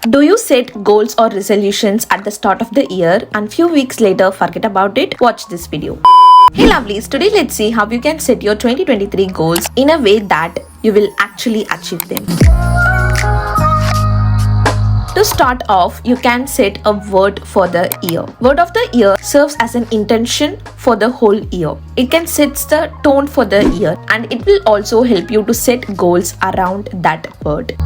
Do you set goals or resolutions at the start of the year and few weeks later forget about it? Watch this video. Hey lovelies, today let's see how you can set your 2023 goals in a way that you will actually achieve them. To start off, you can set a word for the year. Word of the year serves as an intention for the whole year. It can set the tone for the year and it will also help you to set goals around that word.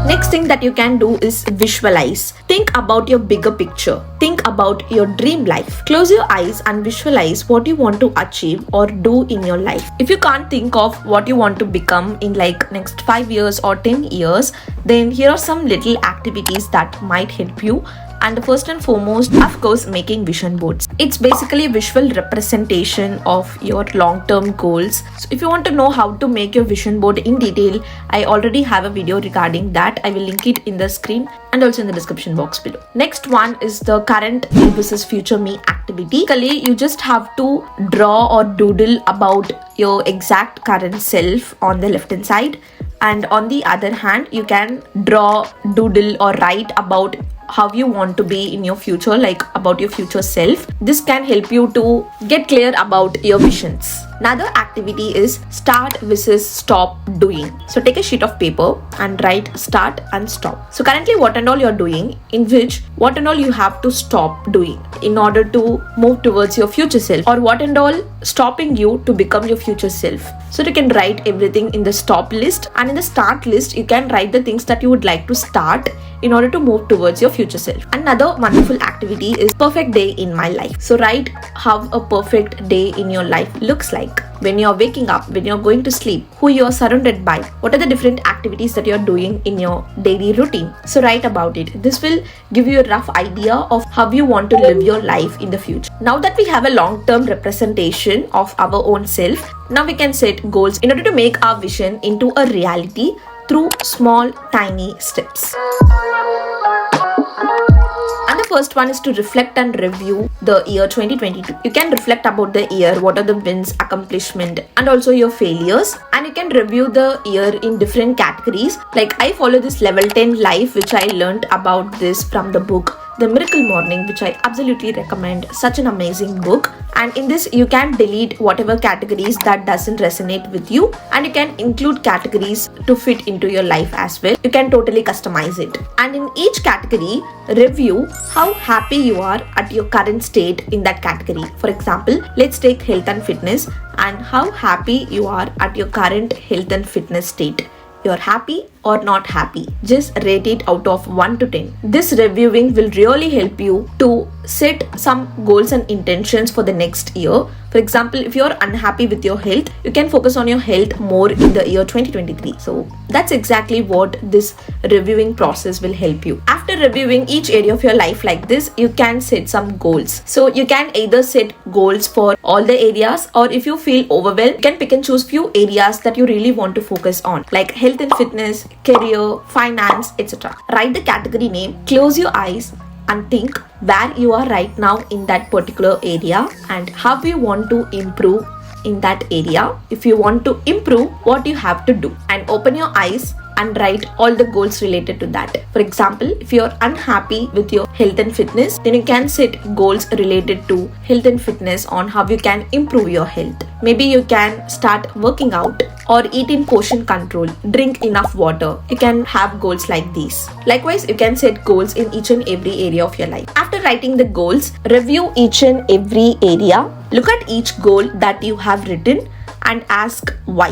Next thing that you can do is visualize. Think about your bigger picture. Think about your dream life. Close your eyes and visualize what you want to achieve or do in your life. If you can't think of what you want to become in like next 5 years or 10 years, then here are some little activities that might help you. And first and foremost, of course, making vision boards. It's basically a visual representation of your long-term goals. So if you want to know how to make your vision board in detail, I already have a video regarding that. I will link it in the screen and also in the description box below. Next one is the current me versus future me activity. Basically, you just have to draw or doodle about your exact current self on the left hand side. And on the other hand, you can draw, doodle or write about how you want to be in your future, like about your future self. This can help you to get clear about your visions. Another activity is start versus stop doing. So take a sheet of paper and write start and stop. So currently what and all you're doing, in which what and all you have to stop doing in order to move towards your future self, or what and all stopping you to become your future self. So you can write everything in the stop list, and in the start list you can write the things that you would like to start in order to move towards your future self. Another wonderful activity is perfect day in my life. So write how a perfect day in your life looks like. When you're waking up, when you're going to sleep, who you're surrounded by, what are the different activities that you're doing in your daily routine. So write about it. This will give you a rough idea of how you want to live your life in the future. Now that we have a long-term representation of our own self, now we can set goals in order to make our vision into a reality through small, tiny steps. And the first one is to reflect and review the year 2022. You can reflect about the year, what are the wins, accomplishment, and also your failures. And you can review the year in different categories. Like I follow this level 10 life, which I learned about this from the book The Miracle Morning, which I absolutely recommend. Such an amazing book. And in this you can delete whatever categories that doesn't resonate with you, and you can include categories to fit into your life as well. You can totally customize it. And in each category, review how happy you are at your current state in that category. For example, let's take health and fitness, and how happy you are at your current health and fitness state. You're happy or not happy? Just rate it out of 1 to 10. This reviewing will really help you to set some goals and intentions for the next year. For example, if you're unhappy with your health, you can focus on your health more in the year 2023. So that's exactly what this reviewing process will help you. After reviewing each area of your life like this, you can set some goals. So you can either set goals for all the areas, or if you feel overwhelmed, you can pick and choose few areas that you really want to focus on, like health and fitness, career, finance, etc. Write the category name, close your eyes and think where you are right now in that particular area and how you want to improve in that area. If you want to improve, what you have to do, and open your eyes and write all the goals related to that. For example, if you're unhappy with your health and fitness, then you can set goals related to health and fitness on how you can improve your health. Maybe you can start working out or eat in portion control, drink enough water. You can have goals like these. Likewise, you can set goals in each and every area of your life. After writing the goals, review each and every area. Look at each goal that you have written and ask why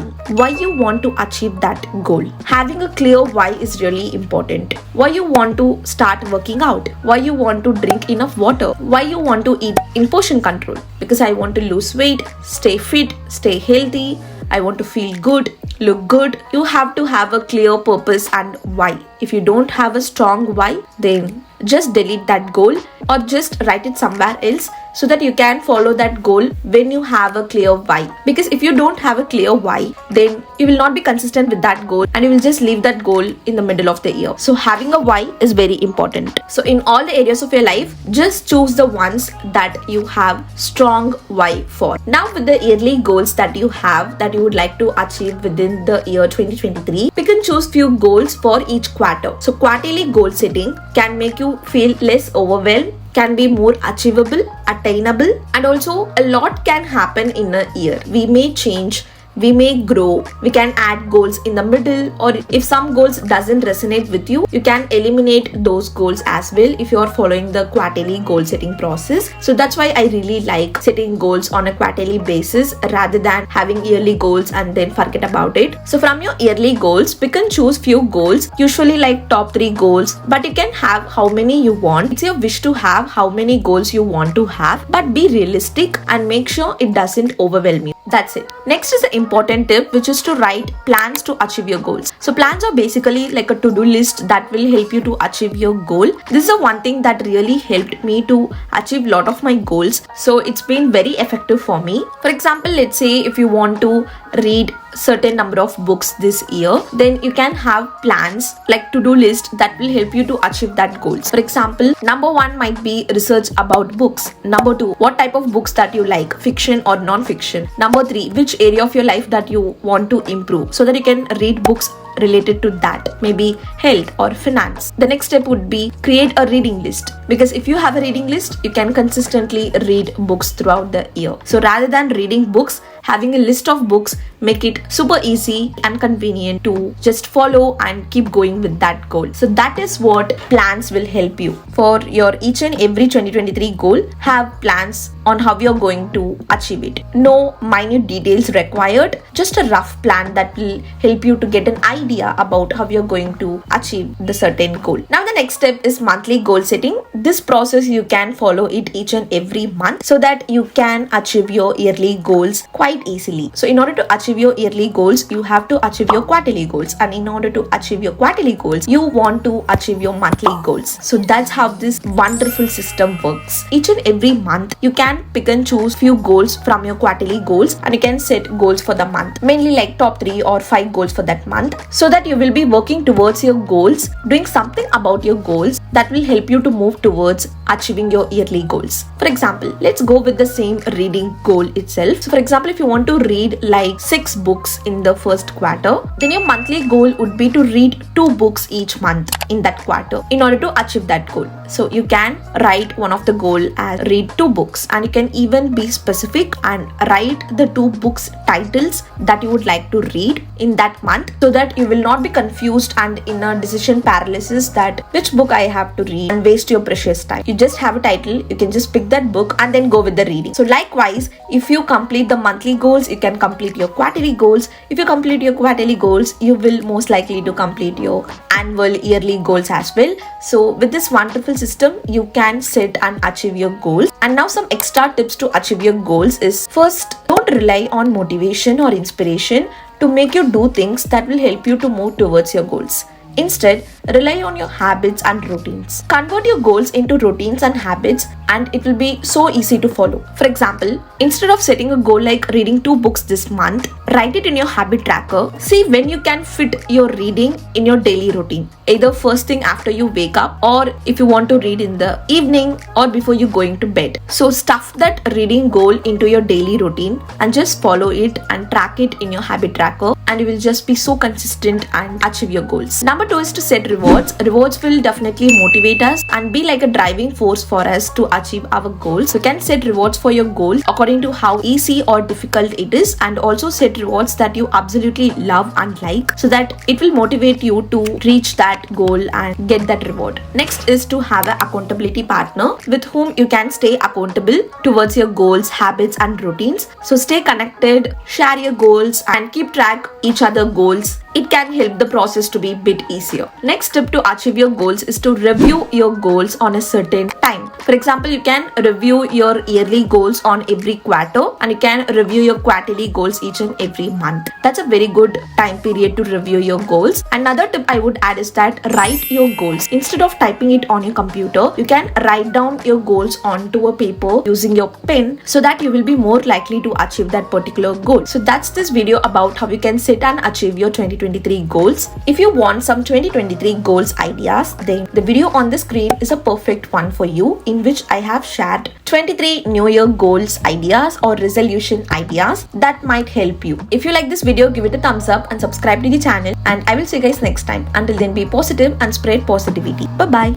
you want to achieve that goal. Having a clear why is really important. Why you want to start working out, why you want to drink enough water, why you want to eat in portion control. Because I want to lose weight, stay fit, stay healthy, I want to feel good, look good. You have to have a clear purpose and why. If you don't have a strong why, then just delete that goal or just write it somewhere else so that you can follow that goal when you have a clear why. Because if you don't have a clear why, then you will not be consistent with that goal and you will just leave that goal in the middle of the year. So having a why is very important. So in all the areas of your life, just choose the ones that you have strong why for. Now with the yearly goals that you have that you would like to achieve within the year 2023, we can choose few goals for each quarter. So quarterly goal setting can make you feel less overwhelmed, can be more achievable, attainable, and also a lot can happen in a year. We may change, we may grow, we can add goals in the middle, or if some goals doesn't resonate with you, you can eliminate those goals as well if you are following the quarterly goal setting process. So that's why I really like setting goals on a quarterly basis rather than having yearly goals and then forget about it. So from your yearly goals, we can choose few goals, usually like top 3 goals, but you can have how many you want. It's your wish to have how many goals you want to have, but be realistic and make sure it doesn't overwhelm you. That's it. Next is the important tip, which is to write plans to achieve your goals. So plans are basically like a to-do list that will help you to achieve your goal. This is the one thing that really helped me to achieve a lot of my goals. So it's been very effective for me. For example, let's say if you want to read certain number of books this year, then you can have plans like to-do list that will help you to achieve that goals. For example, number 1 might be research about books. Number 2, what type of books that you like, fiction or non-fiction. Number 3, which area of your life that you want to improve so that you can read books related to that, maybe health or finance. The next step would be create a reading list, because if you have a reading list, you can consistently read books throughout the year. So rather than reading books, having a list of books make it super easy and convenient to just follow and keep going with that goal. So that is what plans will help you. For your each and every 2023 goal, have plans on how you're going to achieve it. No minute details required, just a rough plan that will help you to get an idea about how you're going to achieve the certain goal. Now the next step is monthly goal setting. This process you can follow it each and every month so that you can achieve your yearly goals quite easily. So in order to achieve your yearly goals, you have to achieve your quarterly goals, and in order to achieve your quarterly goals, you want to achieve your monthly goals. So that's how this wonderful system works. Each and every month you can pick and choose few goals from your quarterly goals, and you can set goals for the month, mainly like top 3 or 5 goals for that month, so that you will be working towards your goals, doing something about your goals that will help you to move towards achieving your yearly goals. For example, let's go with the same reading goal itself. So for example, if you want to read like 6 books in the first quarter, then your monthly goal would be to read 2 books each month in that quarter in order to achieve that goal. So you can write one of the goal as read 2 books, and you can even be specific and write the 2 books titles that you would like to read in that month, so that you will not be confused and in a decision paralysis that which book I have to read and waste your precious time. You just have a title, you can just pick that book and then go with the reading. So likewise, if you complete the monthly goals, you can complete your quarterly goals. If you complete your quarterly goals, you will most likely to complete your annual yearly goals as well. So with this wonderful system, you can set and achieve your goals. And now some extra tips to achieve your goals is, first, don't rely on motivation or inspiration to make you do things that will help you to move towards your goals. Instead, rely on your habits and routines. Convert your goals into routines and habits, and it will be so easy to follow. For example, instead of setting a goal like reading 2 books this month, write it in your habit tracker. See when you can fit your reading in your daily routine, either first thing after you wake up, or if you want to read in the evening or before you going to bed. So stuff that reading goal into your daily routine and just follow it and track it in your habit tracker, and you will just be so consistent and achieve your goals. Number 2 is to set rewards. Rewards will definitely motivate us and be like a driving force for us to achieve our goals. So you can set rewards for your goals according to how easy or difficult it is, and also set rewards that you absolutely love and like, so that it will motivate you to reach that goal and get that reward. Next is to have an accountability partner with whom you can stay accountable towards your goals, habits and routines. So stay connected, share your goals and keep track each other goals. It can help the process to be a bit easier. Next step to achieve your goals is to review your goals on a certain time. For example, you can review your yearly goals on every quarter, and you can review your quarterly goals each and every month. That's a very good time period to review your goals. Another tip I would add is that write your goals. Instead of typing it on your computer, you can write down your goals onto a paper using your pen, so that you will be more likely to achieve that particular goal. So that's this video about how you can set and achieve your 2023 goals. If you want some 2023 goals ideas, then the video on the screen is a perfect one for you, in which I have shared 23 New Year goals ideas or resolution ideas that might help you. If you like this video, give it a thumbs up and subscribe to the channel, and I will see you guys next time. Until then, be positive and spread positivity. Bye bye.